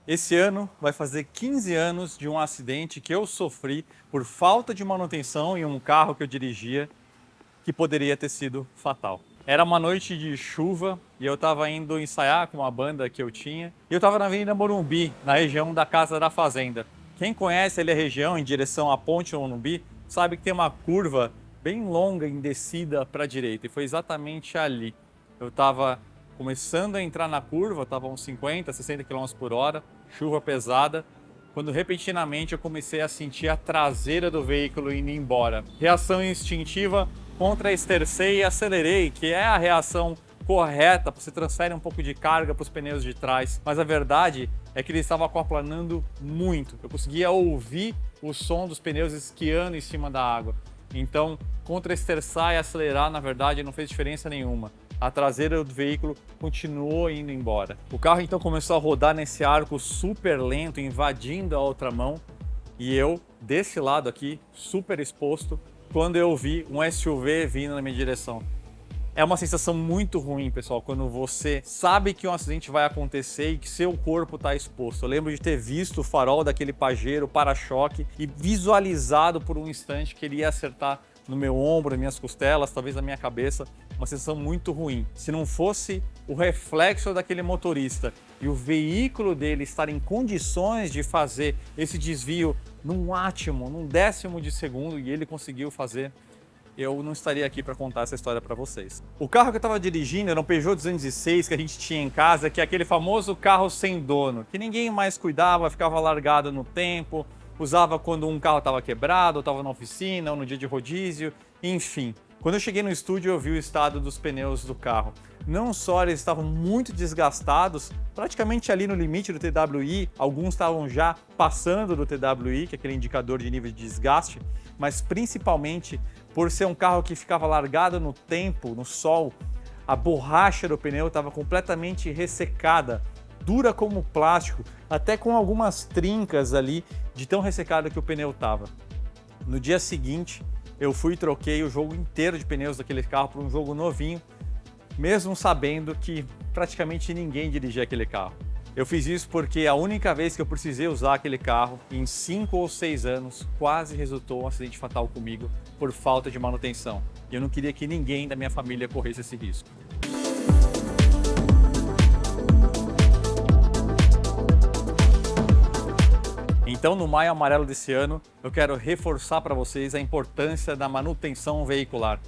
Esse ano vai fazer 15 anos de um acidente que eu sofri por falta de manutenção em um carro que eu dirigia, que poderia ter sido fatal. Era uma noite de chuva e eu estava indo ensaiar com uma banda que eu tinha. E eu estava na Avenida Morumbi, na região da Casa da Fazenda. Quem conhece ali a região em direção à Ponte Morumbi sabe que tem uma curva bem longa em descida para a direita. E foi exatamente ali. Eu estava começando a entrar na curva, estava uns 50, 60 km por hora, chuva pesada, quando repentinamente eu comecei a sentir a traseira do veículo indo embora. Reação instintiva, contra-estercei e acelerei, que é a reação correta, você transfere um pouco de carga para os pneus de trás, mas a verdade é que ele estava aquaplanando muito. Eu conseguia ouvir o som dos pneus esquiando em cima da água. Então, contra-esterçar e acelerar, na verdade, não fez diferença nenhuma. A traseira do veículo continuou indo embora. O carro então começou a rodar nesse arco super lento, invadindo a outra mão, e eu, desse lado aqui, super exposto, quando eu vi um SUV vindo na minha direção. É uma sensação muito ruim, pessoal, quando você sabe que um acidente vai acontecer e que seu corpo está exposto. Eu lembro de ter visto o farol daquele Pajero, o para-choque, e visualizado por um instante que ele ia acertar no meu ombro, nas minhas costelas, talvez na minha cabeça. Uma sensação muito ruim. Se não fosse o reflexo daquele motorista e o veículo dele estar em condições de fazer esse desvio num átimo, num décimo de segundo, e ele conseguiu fazer, eu não estaria aqui para contar essa história para vocês. O carro que eu estava dirigindo era um Peugeot 206 que a gente tinha em casa, que é aquele famoso carro sem dono, que ninguém mais cuidava, ficava largado no tempo, usava quando um carro estava quebrado, ou estava na oficina, ou no dia de rodízio, enfim. Quando eu cheguei no estúdio, eu vi o estado dos pneus do carro. Não só eles estavam muito desgastados, praticamente ali no limite do TWI, alguns estavam já passando do TWI, que é aquele indicador de nível de desgaste, mas principalmente por ser um carro que ficava largado no tempo, no sol, a borracha do pneu estava completamente ressecada, dura como plástico, até com algumas trincas ali de tão ressecado que o pneu estava. No dia seguinte, eu fui e troquei o jogo inteiro de pneus daquele carro por um jogo novinho, mesmo sabendo que praticamente ninguém dirigia aquele carro. Eu fiz isso porque a única vez que eu precisei usar aquele carro, em 5 ou 6 anos, quase resultou um acidente fatal comigo por falta de manutenção. E eu não queria que ninguém da minha família corresse esse risco. Então, no Maio Amarelo desse ano, eu quero reforçar para vocês a importância da manutenção veicular.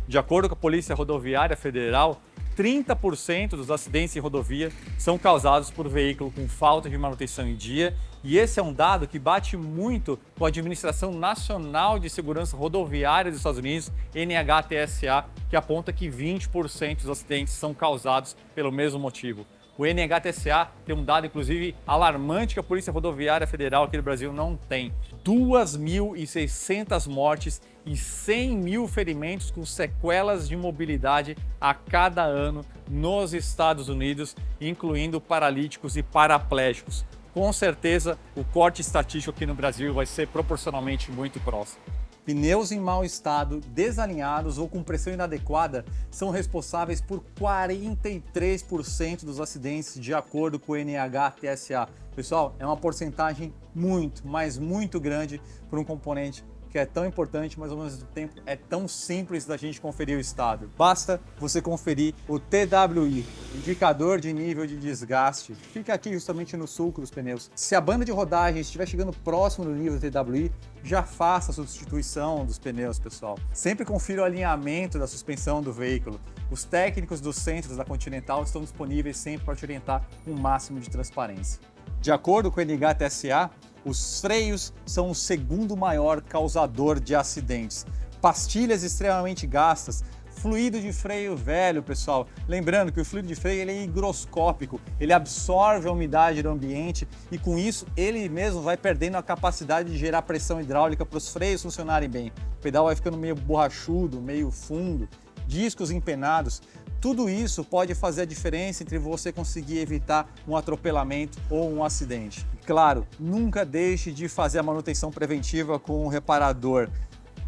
De acordo com a Polícia Rodoviária Federal, 30% dos acidentes em rodovia são causados por veículo com falta de manutenção em dia, e esse é um dado que bate muito com a Administração Nacional de Segurança Rodoviária dos Estados Unidos, NHTSA, que aponta que 20% dos acidentes são causados pelo mesmo motivo. O NHTSA tem um dado, inclusive, alarmante que a Polícia Rodoviária Federal aqui no Brasil não tem. 2.600 mortes e 100 mil ferimentos com sequelas de mobilidade a cada ano nos Estados Unidos, incluindo paralíticos e paraplégicos. Com certeza, o corte estatístico aqui no Brasil vai ser proporcionalmente muito próximo. Pneus em mau estado, desalinhados ou com pressão inadequada são responsáveis por 43% dos acidentes, de acordo com o NHTSA. Pessoal, é uma porcentagem muito, mas muito grande por um componente que é tão importante, mas ao mesmo tempo é tão simples da gente conferir o estado. Basta você conferir o TWI, indicador de nível de desgaste. Fica aqui justamente no sulco dos pneus. Se a banda de rodagem estiver chegando próximo do nível do TWI, já faça a substituição dos pneus, pessoal. Sempre confira o alinhamento da suspensão do veículo. Os técnicos dos centros da Continental estão disponíveis sempre para te orientar com o máximo de transparência. De acordo com o NHTSA, os freios são o segundo maior causador de acidentes. Pastilhas extremamente gastas, fluido de freio velho, pessoal. Lembrando que o fluido de freio ele é higroscópico, ele absorve a umidade do ambiente e com isso ele mesmo vai perdendo a capacidade de gerar pressão hidráulica para os freios funcionarem bem. O pedal vai ficando meio borrachudo, meio fundo, discos empenados. Tudo isso pode fazer a diferença entre você conseguir evitar um atropelamento ou um acidente. Claro, nunca deixe de fazer a manutenção preventiva com um reparador.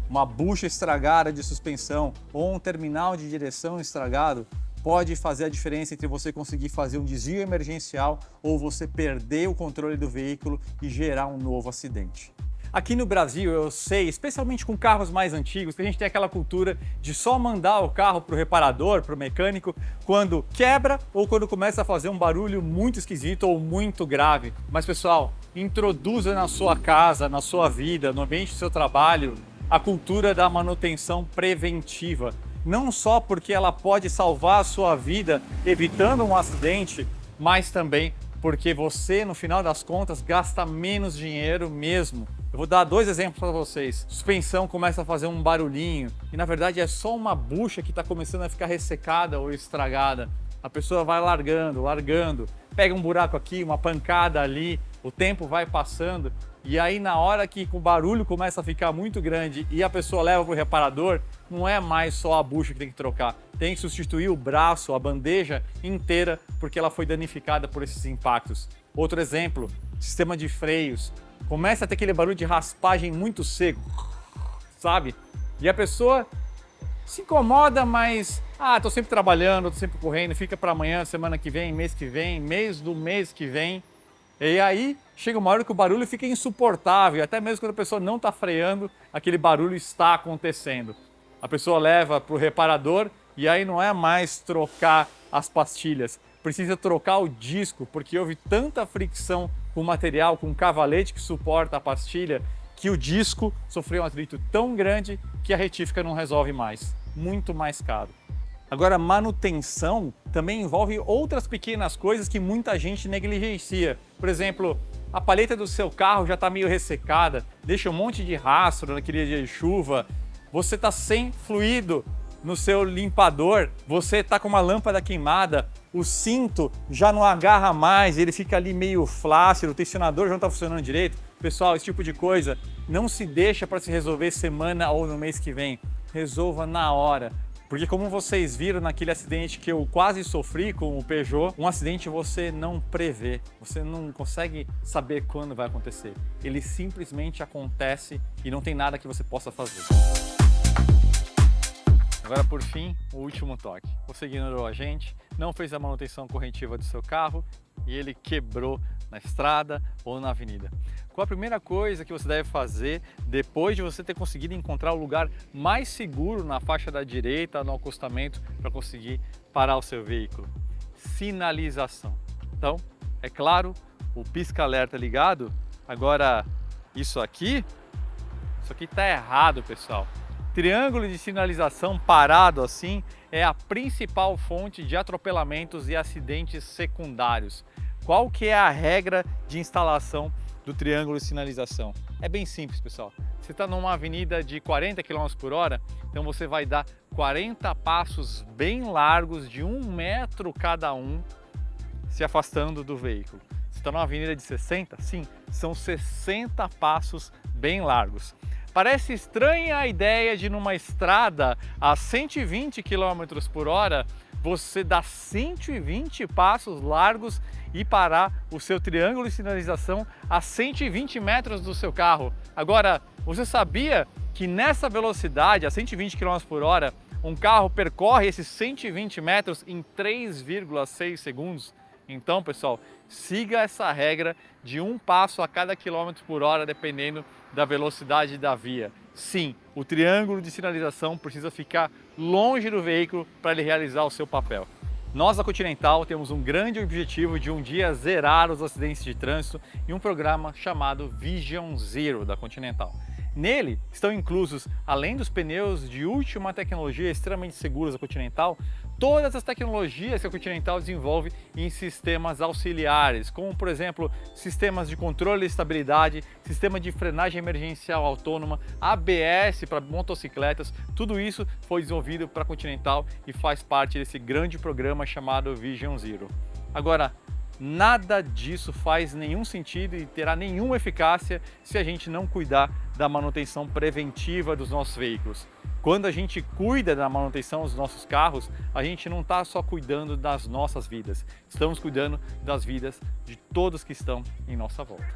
Uma bucha estragada de suspensão ou um terminal de direção estragado pode fazer a diferença entre você conseguir fazer um desvio emergencial ou você perder o controle do veículo e gerar um novo acidente. Aqui no Brasil, eu sei, especialmente com carros mais antigos, que a gente tem aquela cultura de só mandar o carro para o reparador, para o mecânico, quando quebra ou quando começa a fazer um barulho muito esquisito ou muito grave. Mas pessoal, introduza na sua casa, na sua vida, no ambiente do seu trabalho, a cultura da manutenção preventiva. Não só porque ela pode salvar a sua vida evitando um acidente, mas também porque você, no final das contas, gasta menos dinheiro mesmo. Eu vou dar 2 exemplos para vocês. Suspensão começa a fazer um barulhinho e na verdade é só uma bucha que está começando a ficar ressecada ou estragada. A pessoa vai largando, pega um buraco aqui, uma pancada ali, o tempo vai passando e aí na hora que o barulho começa a ficar muito grande e a pessoa leva para o reparador, não é mais só a bucha que tem que trocar, tem que substituir o braço, a bandeja inteira, porque ela foi danificada por esses impactos. Outro exemplo, sistema de freios. Começa a ter aquele barulho de raspagem muito seco, sabe? E a pessoa se incomoda, mas tô sempre trabalhando, tô sempre correndo, fica para amanhã, semana que vem, mês do mês que vem. E aí chega uma hora que o barulho fica insuportável, até mesmo quando a pessoa não está freando, aquele barulho está acontecendo. A pessoa leva para o reparador e aí não é mais trocar as pastilhas, precisa trocar o disco, porque houve tanta fricção com o material, com o cavalete que suporta a pastilha, que o disco sofreu um atrito tão grande que a retífica não resolve mais, muito mais caro. Agora, manutenção também envolve outras pequenas coisas que muita gente negligencia. Por exemplo, a palheta do seu carro já está meio ressecada, deixa um monte de rastro naquele dia de chuva, você está sem fluido no seu limpador, você está com uma lâmpada queimada, o cinto já não agarra mais, ele fica ali meio flácido, o tensionador já não está funcionando direito. Pessoal, esse tipo de coisa não se deixa para se resolver semana ou no mês que vem, resolva na hora. Porque como vocês viram naquele acidente que eu quase sofri com o Peugeot, um acidente você não prevê, você não consegue saber quando vai acontecer. Ele simplesmente acontece e não tem nada que você possa fazer. Agora, por fim, o último toque. Você ignorou a gente, não fez a manutenção corretiva do seu carro e ele quebrou na estrada ou na avenida. Qual a primeira coisa que você deve fazer depois de você ter conseguido encontrar o lugar mais seguro na faixa da direita, no acostamento, para conseguir parar o seu veículo? Sinalização. Então, é claro, o pisca-alerta ligado. Agora, isso aqui está errado, pessoal. Triângulo de sinalização parado assim é a principal fonte de atropelamentos e acidentes secundários. Qual que é a regra de instalação do triângulo de sinalização? É bem simples, pessoal. Você está numa avenida de 40 km por hora, então você vai dar 40 passos bem largos de 1 metro cada um, se afastando do veículo. Você está numa avenida de 60? Sim, são 60 passos bem largos. Parece estranha a ideia de numa estrada a 120 km por hora você dar 120 passos largos e parar o seu triângulo de sinalização a 120 metros do seu carro. Agora, você sabia que nessa velocidade, a 120 km por hora, um carro percorre esses 120 metros em 3,6 segundos? Então, pessoal, siga essa regra de 1 passo a cada quilômetro por hora, dependendo da velocidade da via. Sim, o triângulo de sinalização precisa ficar longe do veículo para ele realizar o seu papel. Nós da Continental temos um grande objetivo de um dia zerar os acidentes de trânsito em um programa chamado Vision Zero da Continental. Nele estão inclusos, além dos pneus de última tecnologia extremamente seguros da Continental, todas as tecnologias que a Continental desenvolve em sistemas auxiliares, como por exemplo, sistemas de controle de estabilidade, sistema de frenagem emergencial autônoma, ABS para motocicletas, tudo isso foi desenvolvido para a Continental e faz parte desse grande programa chamado Vision Zero. Agora, nada disso faz nenhum sentido e terá nenhuma eficácia se a gente não cuidar da manutenção preventiva dos nossos veículos. Quando a gente cuida da manutenção dos nossos carros, a gente não está só cuidando das nossas vidas, estamos cuidando das vidas de todos que estão em nossa volta.